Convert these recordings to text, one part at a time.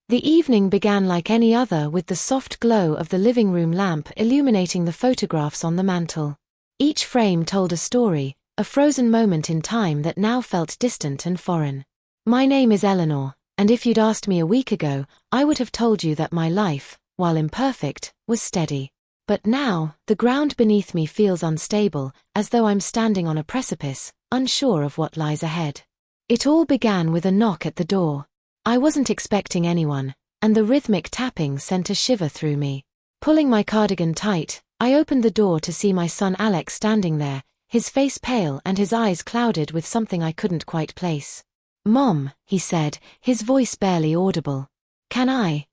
The evening began like any other, with the soft glow of the living room lamp illuminating the photographs on the mantel. Each frame told a story, a frozen moment in time that now felt distant and foreign. My name is Eleanor, and if you'd asked me a week ago, I would have told you that my life, while imperfect, was steady. But now, the ground beneath me feels unstable, as though I'm standing on a precipice, unsure of what lies ahead. It all began with a knock at the door. I wasn't expecting anyone, and the rhythmic tapping sent a shiver through me. Pulling my cardigan tight, I opened the door to see my son Alex standing there, his face pale and his eyes clouded with something I couldn't quite place. "Mom," he said, his voice barely audible. Can I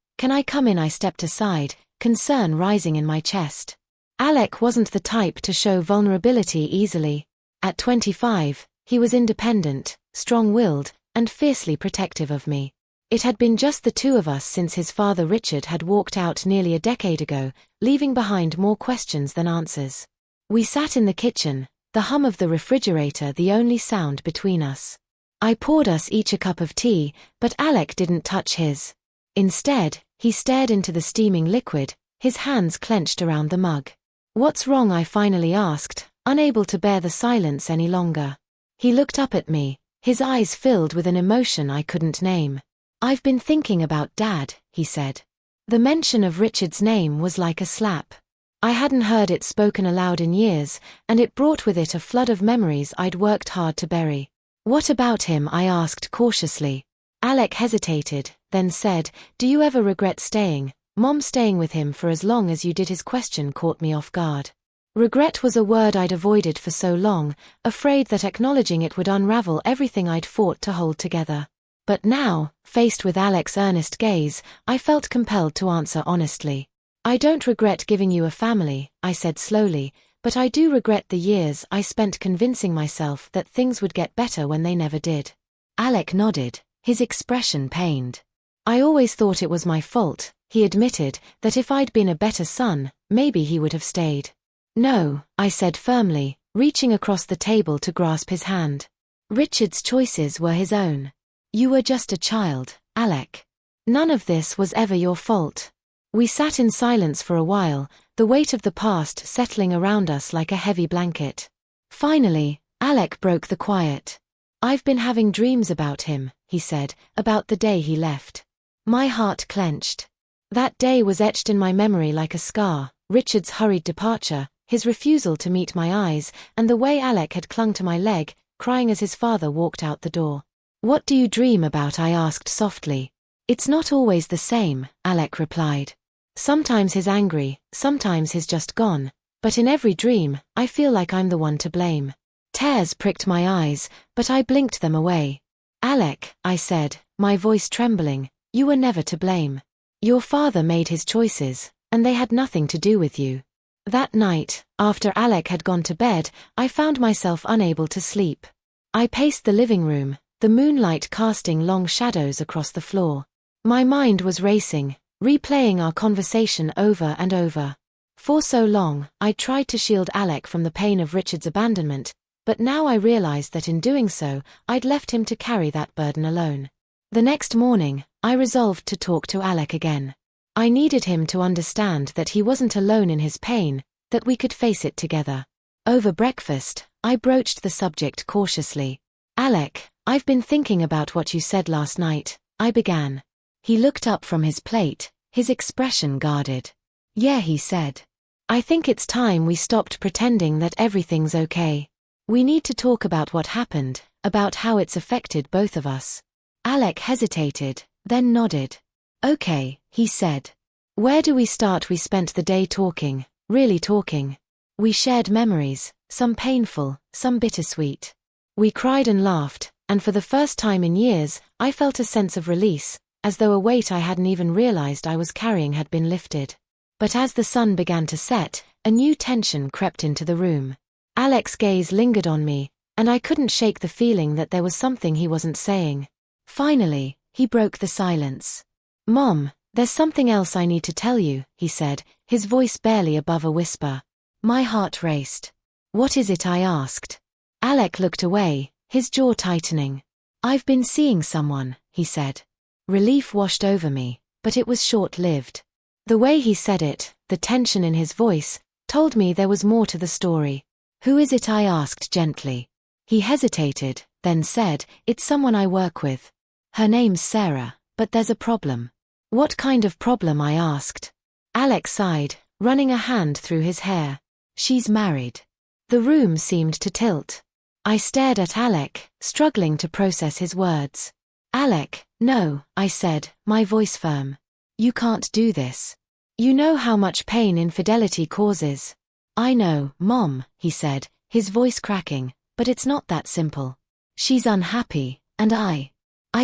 come in?" I stepped aside, concern rising in my chest. Alec wasn't the type to show vulnerability easily. At 25, he was independent, strong-willed, and fiercely protective of me. It had been just the two of us since his father Richard had walked out nearly a decade ago, leaving behind more questions than answers. We sat in the kitchen, the hum of the refrigerator the only sound between us. I poured us each a cup of tea, but Alec didn't touch his. Instead, he stared into the steaming liquid, his hands clenched around the mug. "What's wrong?" I finally asked, unable to bear the silence any longer. He looked up at me, his eyes filled with an emotion I couldn't name. "I've been thinking about Dad," he said. The mention of Richard's name was like a slap. I hadn't heard it spoken aloud in years, and it brought with it a flood of memories I'd worked hard to bury. "What about him?" I asked cautiously. Alec hesitated, then said, "Do you ever regret staying, Mom? Staying with him for as long as you did?" His question caught me off guard. Regret was a word I'd avoided for so long, afraid that acknowledging it would unravel everything I'd fought to hold together. But now, faced with Alec's earnest gaze, I felt compelled to answer honestly. "I don't regret giving you a family," I said slowly, "but I do regret the years I spent convincing myself that things would get better when they never did." Alec nodded, his expression pained. "I always thought it was my fault," he admitted, "that if I'd been a better son, maybe he would have stayed." "No," I said firmly, reaching across the table to grasp his hand. "Richard's choices were his own. You were just a child, Alec. None of this was ever your fault." We sat in silence for a while, the weight of the past settling around us like a heavy blanket. Finally, Alec broke the quiet. "I've been having dreams about him," he said, "about the day he left." My heart clenched. That day was etched in my memory like a scar: Richard's hurried departure, his refusal to meet my eyes, and the way Alec had clung to my leg, crying as his father walked out the door. "What do you dream about?" I asked softly. "It's not always the same," Alec replied. "Sometimes he's angry, sometimes he's just gone, but in every dream, I feel like I'm the one to blame." Tears pricked my eyes, but I blinked them away. "Alec," I said, my voice trembling, "you were never to blame. Your father made his choices, and they had nothing to do with you." That night, after Alec had gone to bed, I found myself unable to sleep. I paced the living room, the moonlight casting long shadows across the floor. My mind was racing, replaying our conversation over and over. For so long, I'd tried to shield Alec from the pain of Richard's abandonment, but now I realized that in doing so, I'd left him to carry that burden alone. The next morning, I resolved to talk to Alec again. I needed him to understand that he wasn't alone in his pain, that we could face it together. Over breakfast, I broached the subject cautiously. "Alec, I've been thinking about what you said last night," I began. He looked up from his plate, his expression guarded. "Yeah," he said. "I think it's time we stopped pretending that everything's okay. We need to talk about what happened, about how it's affected both of us." Alec hesitated, then nodded. "Okay," he said. "Where do we start?" We spent the day talking, really talking. We shared memories, some painful, some bittersweet. We cried and laughed, and for the first time in years, I felt a sense of release, as though a weight I hadn't even realized I was carrying had been lifted. But as the sun began to set, a new tension crept into the room. Alec's gaze lingered on me, and I couldn't shake the feeling that there was something he wasn't saying. Finally, he broke the silence. "Mom, there's something else I need to tell you," he said, his voice barely above a whisper. My heart raced. "What is it?" I asked. Alec looked away, his jaw tightening. "I've been seeing someone," he said. Relief washed over me. but it was short-lived. The way he said it, the tension in his voice, told me there was more to the story. "Who is it?" I asked gently. He hesitated, then said, "It's someone I work with. Her name's Sarah, but there's a problem." "What kind of problem?" I asked. Alec sighed, running a hand through his hair. "She's married." The room seemed to tilt. I stared at Alec, struggling to process his words. "Alec, no," I said, my voice firm. "You can't do this. You know how much pain infidelity causes." "I know, Mom," he said, his voice cracking, "but it's not that simple. She's unhappy, and I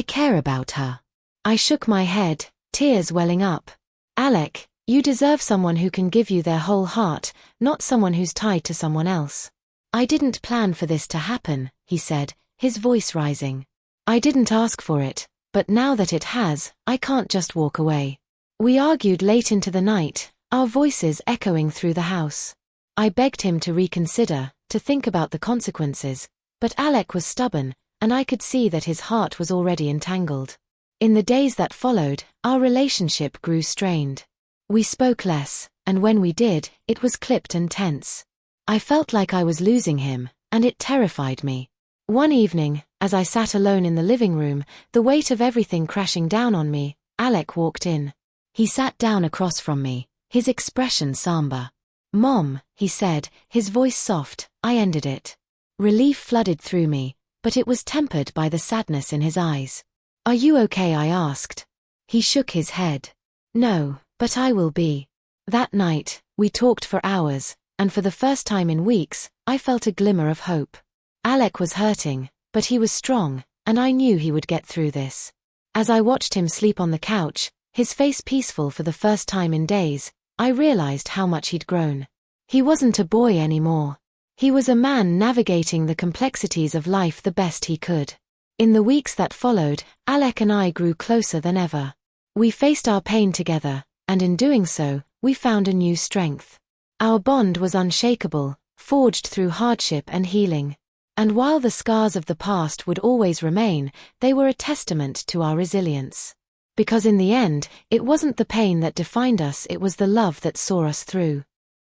care about her." I shook my head, tears welling up. "Alec, you deserve someone who can give you their whole heart, not someone who's tied to someone else." "I didn't plan for this to happen," he said, his voice rising. "I didn't ask for it, but now that it has, I can't just walk away." We argued late into the night, our voices echoing through the house. I begged him to reconsider, to think about the consequences, but Alec was stubborn, and I could see that his heart was already entangled. In the days that followed, our relationship grew strained. We spoke less, and when we did, it was clipped and tense. I felt like I was losing him, and it terrified me. One evening, as I sat alone in the living room, the weight of everything crashing down on me, Alec walked in. He sat down across from me, his expression somber. "Mom," he said, his voice soft. I ended it. Relief flooded through me, but it was tempered by the sadness in his eyes. "Are you okay?" I asked. He shook his head. "No, but I will be." That night, we talked for hours, and for the first time in weeks, I felt a glimmer of hope. Alec was hurting, but he was strong, and I knew he would get through this. As I watched him sleep on the couch, his face peaceful for the first time in days, I realized how much he'd grown. He wasn't a boy anymore. He was a man navigating the complexities of life the best he could. In the weeks that followed, Alec and I grew closer than ever. We faced our pain together, and in doing so, we found a new strength. Our bond was unshakable, forged through hardship and healing. And while the scars of the past would always remain, they were a testament to our resilience. Because in the end, it wasn't the pain that defined us, it was the love that saw us through.